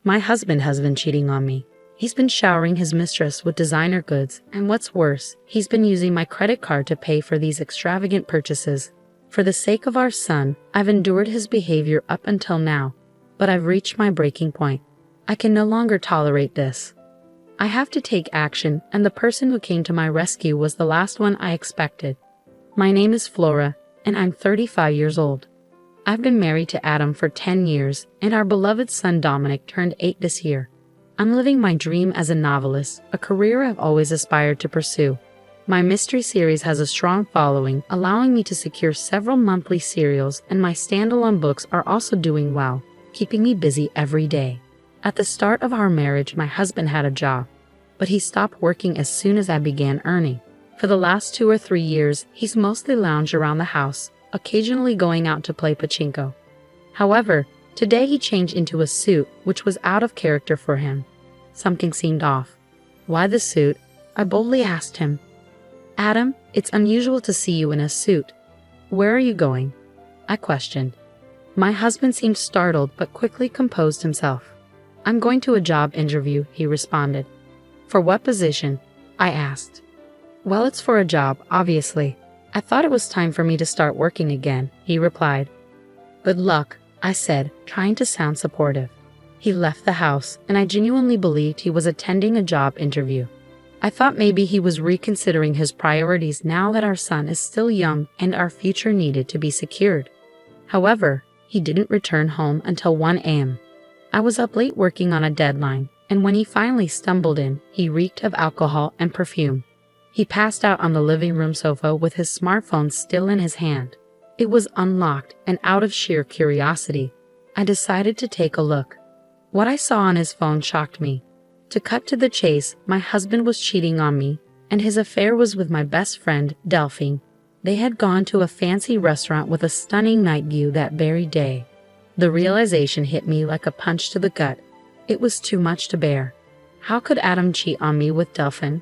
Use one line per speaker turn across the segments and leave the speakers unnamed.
My husband has been cheating on me. He's been showering his mistress with designer goods, and what's worse, he's been using my credit card to pay for these extravagant purchases. For the sake of our son, I've endured his behavior up until now, but I've reached my breaking point. I can no longer tolerate this. I have to take action, and the person who came to my rescue was the last one I expected. My name is Flora, and I'm 35 years old. I've been married to Adam for 10 years, and our beloved son Dominic turned 8 this year. I'm living my dream as a novelist, a career I've always aspired to pursue. My mystery series has a strong following, allowing me to secure several monthly serials, and my standalone books are also doing well, keeping me busy every day. At the start of our marriage, my husband had a job, but he stopped working as soon as I began earning. For the last 2 or 3 years, he's mostly lounged around the house, occasionally going out to play pachinko. However, today he changed into a suit, which was out of character for him. Something seemed off. Why the suit? I boldly asked him. Adam, it's unusual to see you in a suit. Where are you going? I questioned. My husband seemed startled but quickly composed himself. I'm going to a job interview, he responded. For what position? I asked. Well, it's for a job, obviously. I thought it was time for me to start working again, he replied. Good luck, I said, trying to sound supportive. He left the house, and I genuinely believed he was attending a job interview. I thought maybe he was reconsidering his priorities now that our son is still young and our future needed to be secured. However, he didn't return home until 1 a.m. I was up late working on a deadline, and when he finally stumbled in, he reeked of alcohol and perfume. He passed out on the living room sofa with his smartphone still in his hand. It was unlocked, and out of sheer curiosity, I decided to take a look. What I saw on his phone shocked me. To cut to the chase, my husband was cheating on me, and his affair was with my best friend, Delphine. They had gone to a fancy restaurant with a stunning night view that very day. The realization hit me like a punch to the gut. It was too much to bear. How could Adam cheat on me with Delphine?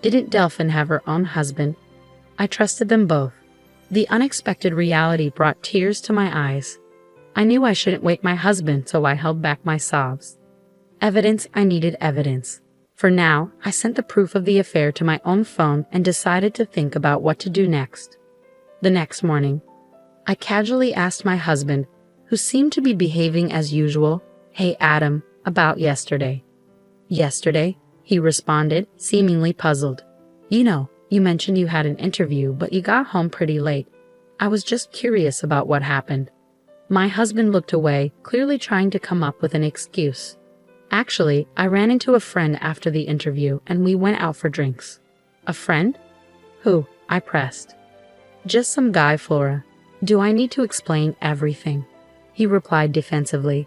Didn't Delphine have her own husband? I trusted them both. The unexpected reality brought tears to my eyes. I knew I shouldn't wake my husband, so I held back my sobs. Evidence, I needed evidence. For now, I sent the proof of the affair to my own phone and decided to think about what to do next. The next morning, I casually asked my husband, who seemed to be behaving as usual, "Hey Adam, about yesterday." "Yesterday?" he responded, seemingly puzzled. You mentioned you had an interview, but you got home pretty late. I was just curious about what happened." My husband looked away, clearly trying to come up with an excuse. "Actually, I ran into a friend after the interview and we went out for drinks." "A friend? Who?" I pressed. "Just some guy, Flora. Do I need to explain everything?" He replied defensively.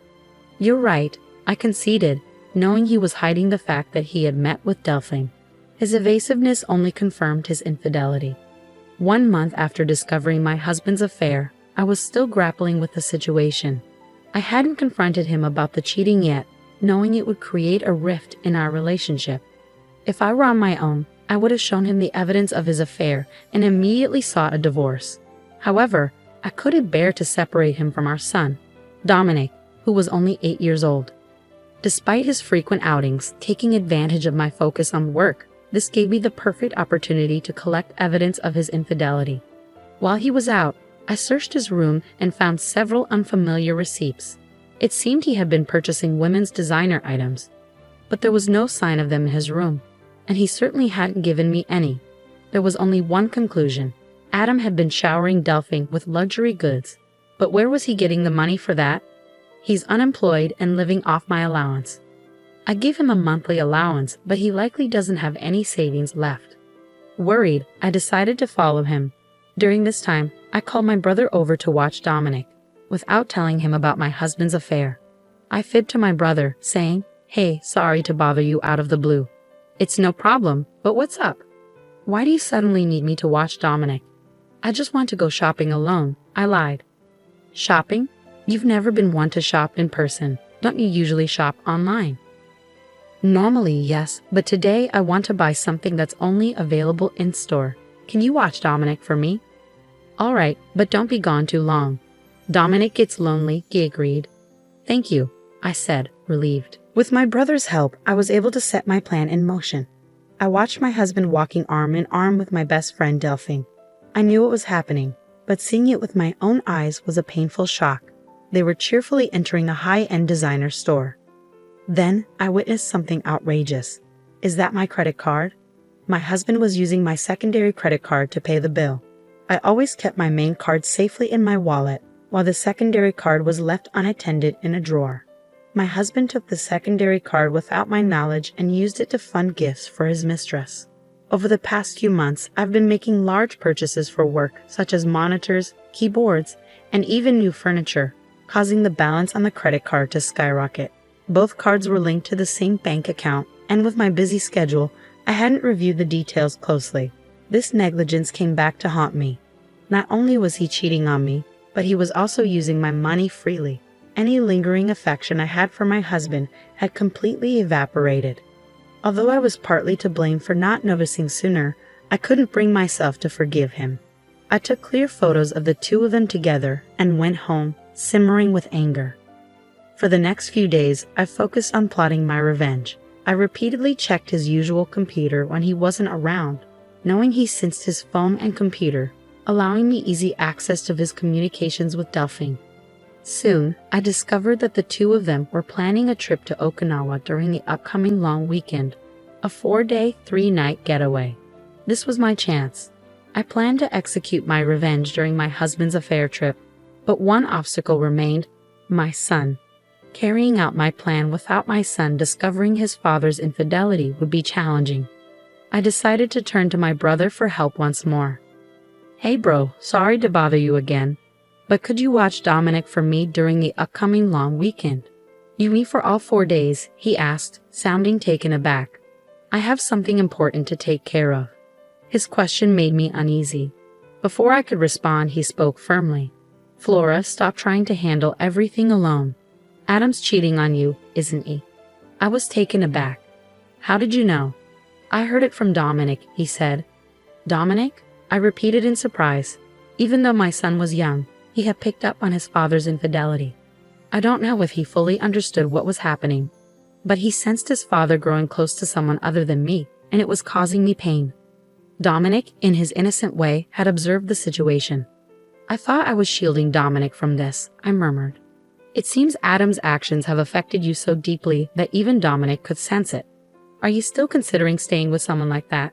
"You're right," I conceded, knowing he was hiding the fact that he had met with Delphine. His evasiveness only confirmed his infidelity. 1 month after discovering my husband's affair, I was still grappling with the situation. I hadn't confronted him about the cheating yet, knowing it would create a rift in our relationship. If I were on my own, I would have shown him the evidence of his affair and immediately sought a divorce. However, I couldn't bear to separate him from our son, Dominic, who was only 8 years old. Despite his frequent outings, taking advantage of my focus on work, this gave me the perfect opportunity to collect evidence of his infidelity. While he was out, I searched his room and found several unfamiliar receipts. It seemed he had been purchasing women's designer items, but there was no sign of them in his room, and he certainly hadn't given me any. There was only one conclusion. Adam had been showering Delphine with luxury goods, but where was he getting the money for that? He's unemployed and living off my allowance. I give him a monthly allowance, but he likely doesn't have any savings left. Worried, I decided to follow him. During this time, I called my brother over to watch Dominic, without telling him about my husband's affair. I fibbed to my brother, saying, "Hey, sorry to bother you out of the blue." "It's no problem, but what's up? Why do you suddenly need me to watch Dominic?" "I just want to go shopping alone," I lied. "Shopping? You've never been one to shop in person. Don't you usually shop online?" "Normally, yes, but today I want to buy something that's only available in store. Can you watch Dominic for me?" "All right, but don't be gone too long. Dominic gets lonely," he agreed. "Thank you," I said, relieved. With my brother's help, I was able to set my plan in motion. I watched my husband walking arm in arm with my best friend Delphine. I knew what was happening, but seeing it with my own eyes was a painful shock. They were cheerfully entering a high-end designer store. Then I witnessed something outrageous. Is that my credit card? My husband was using my secondary credit card to pay the bill. I always kept my main card safely in my wallet, while the secondary card was left unattended in a drawer. My husband took the secondary card without my knowledge and used it to fund gifts for his mistress. Over the past few months, I've been making large purchases for work, such as monitors, keyboards, and even new furniture, causing the balance on the credit card to skyrocket. Both cards were linked to the same bank account, and with my busy schedule, I hadn't reviewed the details closely. This negligence came back to haunt me. Not only was he cheating on me, but he was also using my money freely. Any lingering affection I had for my husband had completely evaporated. Although I was partly to blame for not noticing sooner, I couldn't bring myself to forgive him. I took clear photos of the two of them together and went home, simmering with anger. For the next few days, I focused on plotting my revenge. I repeatedly checked his usual computer when he wasn't around, knowing he sensed his phone and computer, allowing me easy access to his communications with Delphine. Soon, I discovered that the two of them were planning a trip to Okinawa during the upcoming long weekend, a 4-day, 3-night getaway. This was my chance. I planned to execute my revenge during my husband's affair trip, but one obstacle remained: my son. Carrying out my plan without my son discovering his father's infidelity would be challenging. I decided to turn to my brother for help once more. "Hey bro, sorry to bother you again, but could you watch Dominic for me during the upcoming long weekend?" "You mean for all 4 days?" he asked, sounding taken aback. "I have something important to take care of." His question made me uneasy. Before I could respond, he spoke firmly. "Flora, stop trying to handle everything alone. Adam's cheating on you, isn't he?" I was taken aback. "How did you know?" "I heard it from Dominic," he said. "Dominic?" I repeated in surprise. Even though my son was young, he had picked up on his father's infidelity. I don't know if he fully understood what was happening, but he sensed his father growing close to someone other than me, and it was causing me pain. Dominic, in his innocent way, had observed the situation. "I thought I was shielding Dominic from this," I murmured. "It seems Adam's actions have affected you so deeply that even Dominic could sense it. Are you still considering staying with someone like that?"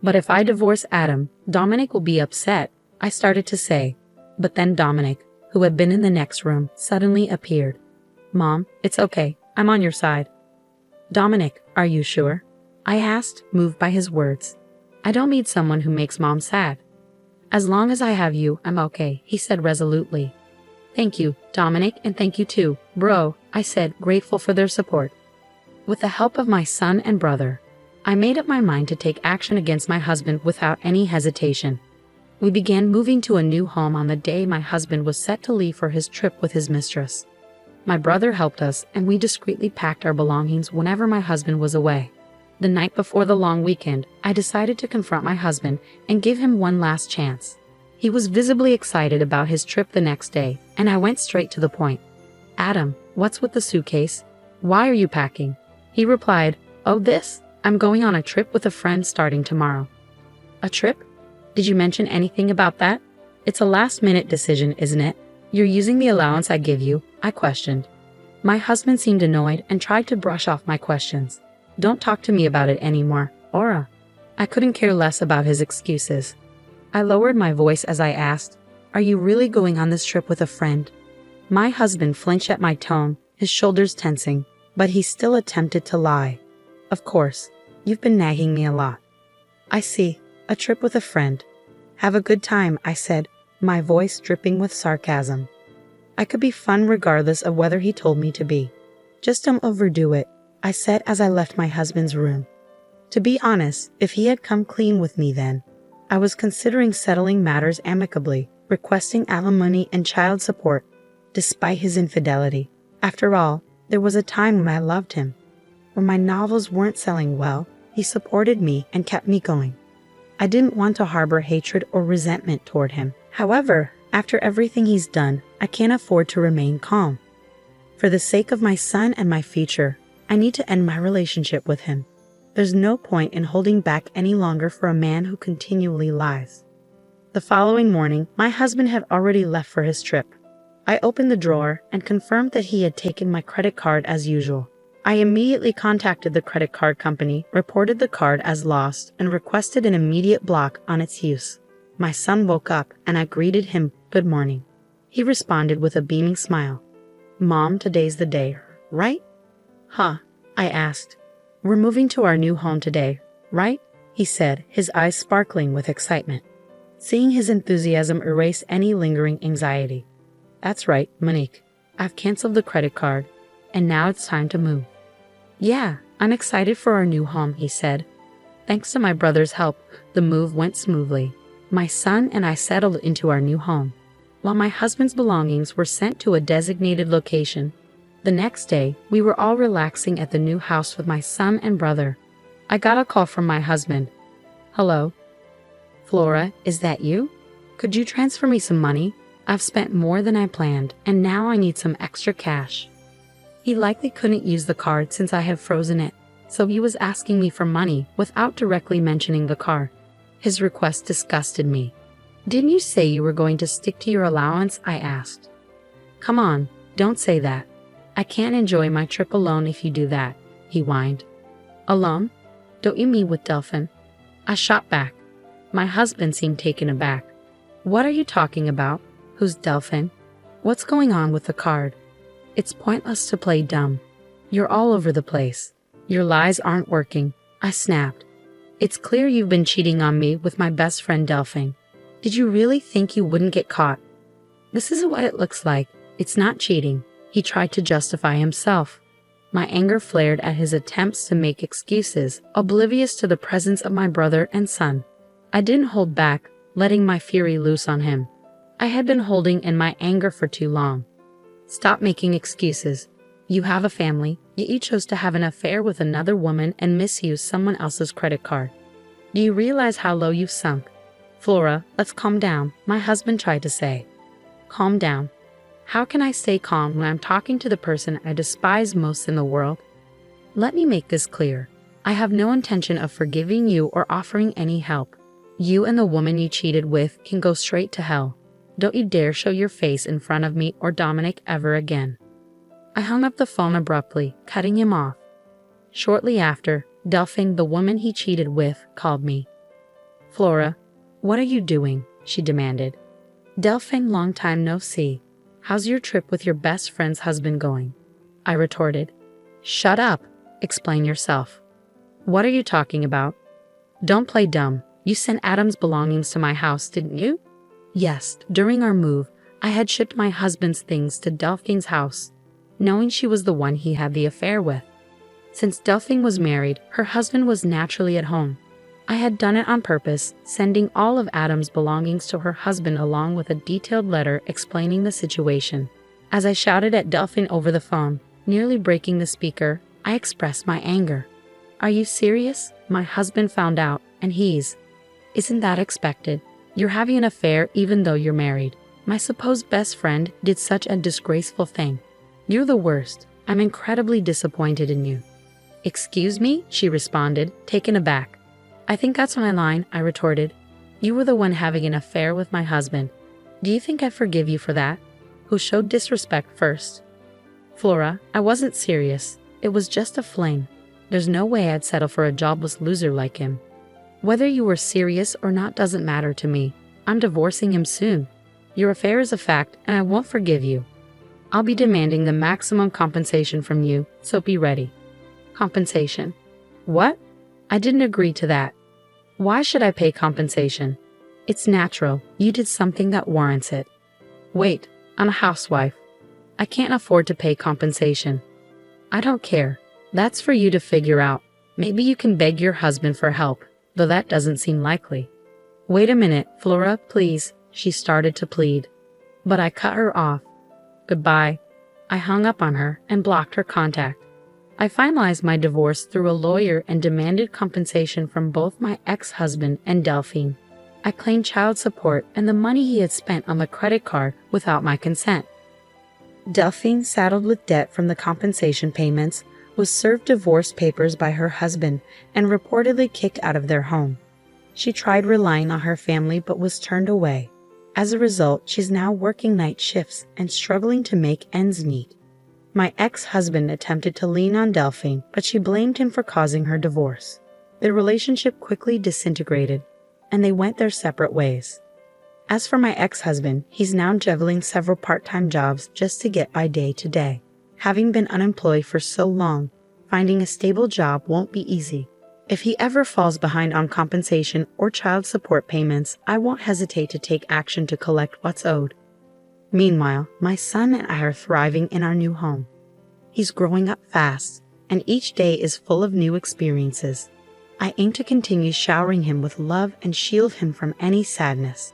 "But if I divorce Adam, Dominic will be upset," I started to say. But then Dominic, who had been in the next room, suddenly appeared. "Mom, it's okay. I'm on your side." "Dominic, are you sure?" I asked, moved by his words. "I don't need someone who makes Mom sad." "As long as I have you, I'm okay," he said resolutely. "Thank you, Dominic, and thank you too, bro," I said, grateful for their support. With the help of my son and brother, I made up my mind to take action against my husband without any hesitation. We began moving to a new home on the day my husband was set to leave for his trip with his mistress. My brother helped us, and we discreetly packed our belongings whenever my husband was away. The night before the long weekend, I decided to confront my husband and give him one last chance. He was visibly excited about his trip the next day, and I went straight to the point. "Adam, what's with the suitcase? Why are you packing?" He replied, "Oh, this. I'm going on a trip with a friend starting tomorrow." "A trip? Did you mention anything about that? It's a last-minute decision, isn't it? You're using the allowance I give you," I questioned. My husband seemed annoyed and tried to brush off my questions. "Don't talk to me about it anymore, Aura." I couldn't care less about his excuses. I lowered my voice as I asked, "Are you really going on this trip with a friend?" My husband flinched at my tone, his shoulders tensing, but he still attempted to lie. "Of course. You've been nagging me a lot." "I see. A trip with a friend. Have a good time," I said, my voice dripping with sarcasm. I could be fun regardless of whether he told me to be. "Just don't overdo it," I said as I left my husband's room. To be honest, if he had come clean with me then, I was considering settling matters amicably, requesting alimony and child support, despite his infidelity. After all, there was a time when I loved him. When my novels weren't selling well, he supported me and kept me going. I didn't want to harbor hatred or resentment toward him. However, after everything he's done, I can't afford to remain calm. For the sake of my son and my future, I need to end my relationship with him. There's no point in holding back any longer for a man who continually lies. The following morning, my husband had already left for his trip. I opened the drawer and confirmed that he had taken my credit card as usual. I immediately contacted the credit card company, reported the card as lost, and requested an immediate block on its use. My son woke up and I greeted him, "Good morning." He responded with a beaming smile. "Mom, today's the day, right?" "Huh?" I asked. "We're moving to our new home today, right?" he said, his eyes sparkling with excitement. Seeing his enthusiasm erase any lingering anxiety. "That's right, Monique. I've canceled the credit card, and now it's time to move." "Yeah, I'm excited for our new home," he said. Thanks to my brother's help, the move went smoothly. My son and I settled into our new home, while my husband's belongings were sent to a designated location. The next day, we were all relaxing at the new house with my son and brother. I got a call from my husband. "Hello? Flora, is that you? Could you transfer me some money? I've spent more than I planned, and now I need some extra cash." He likely couldn't use the card since I had frozen it, so he was asking me for money without directly mentioning the card. His request disgusted me. "Didn't you say you were going to stick to your allowance?" I asked. "Come on, don't say that. I can't enjoy my trip alone if you do that," he whined. "Alone? Don't you meet with Delphin?" I shot back. My husband seemed taken aback. "What are you talking about? Who's Delphin? What's going on with the card? It's pointless to play dumb. You're all over the place. Your lies aren't working," I snapped. "It's clear you've been cheating on me with my best friend Delphin. Did you really think you wouldn't get caught?" "This is what it looks like. It's not cheating," he tried to justify himself. My anger flared at his attempts to make excuses, oblivious to the presence of my brother and son. I didn't hold back, letting my fury loose on him. I had been holding in my anger for too long. "Stop making excuses. You have a family, yet you chose to have an affair with another woman and misuse someone else's credit card. Do you realize how low you've sunk?" "Flora, let's calm down," my husband tried to say. "Calm down? How can I stay calm when I'm talking to the person I despise most in the world? Let me make this clear. I have no intention of forgiving you or offering any help. You and the woman you cheated with can go straight to hell. Don't you dare show your face in front of me or Dominic ever again." I hung up the phone abruptly, cutting him off. Shortly after, Delphine, the woman he cheated with, called me. "Flora, what are you doing?" she demanded. "Delphine, long time no see. How's your trip with your best friend's husband going?" I retorted. "Shut up. Explain yourself." "What are you talking about?" "Don't play dumb. You sent Adam's belongings to my house, didn't you?" "Yes, during our move, I had shipped my husband's things to Delphine's house, knowing she was the one he had the affair with. Since Delphine was married, her husband was naturally at home. I had done it on purpose, sending all of Adam's belongings to her husband along with a detailed letter explaining the situation. As I shouted at Delphine over the phone, nearly breaking the speaker, I expressed my anger. "Are you serious? My husband found out, and Isn't that expected? You're having an affair even though you're married. My supposed best friend did such a disgraceful thing. You're the worst. I'm incredibly disappointed in you." "Excuse me?" she responded, taken aback. "I think that's my line," I retorted. "You were the one having an affair with my husband. Do you think I forgive you for that? Who showed disrespect first?" "Flora, I wasn't serious. It was just a fling. There's no way I'd settle for a jobless loser like him. Whether you were serious or not doesn't matter to me. I'm divorcing him soon. Your affair is a fact, and I won't forgive you. I'll be demanding the maximum compensation from you, so be ready." "Compensation? What? I didn't agree to that. Why should I pay compensation? It's natural. You did something that warrants it." "Wait, I'm a housewife. I can't afford to pay compensation." "I don't care. That's for you to figure out. Maybe you can beg your husband for help, though that doesn't seem likely." "Wait a minute, Flora, please," she started to plead. But I cut her off. "Goodbye." I hung up on her and blocked her contact. I finalized my divorce through a lawyer and demanded compensation from both my ex-husband and Delphine. I claimed child support and the money he had spent on the credit card without my consent. Delphine, saddled with debt from the compensation payments, was served divorce papers by her husband and reportedly kicked out of their home. She tried relying on her family but was turned away. As a result, she's now working night shifts and struggling to make ends meet. My ex-husband attempted to lean on Delphine, but she blamed him for causing her divorce. Their relationship quickly disintegrated, and they went their separate ways. As for my ex-husband, he's now juggling several part-time jobs just to get by day to day. Having been unemployed for so long, finding a stable job won't be easy. If he ever falls behind on compensation or child support payments, I won't hesitate to take action to collect what's owed. Meanwhile, my son and I are thriving in our new home. He's growing up fast, and each day is full of new experiences. I aim to continue showering him with love and shield him from any sadness.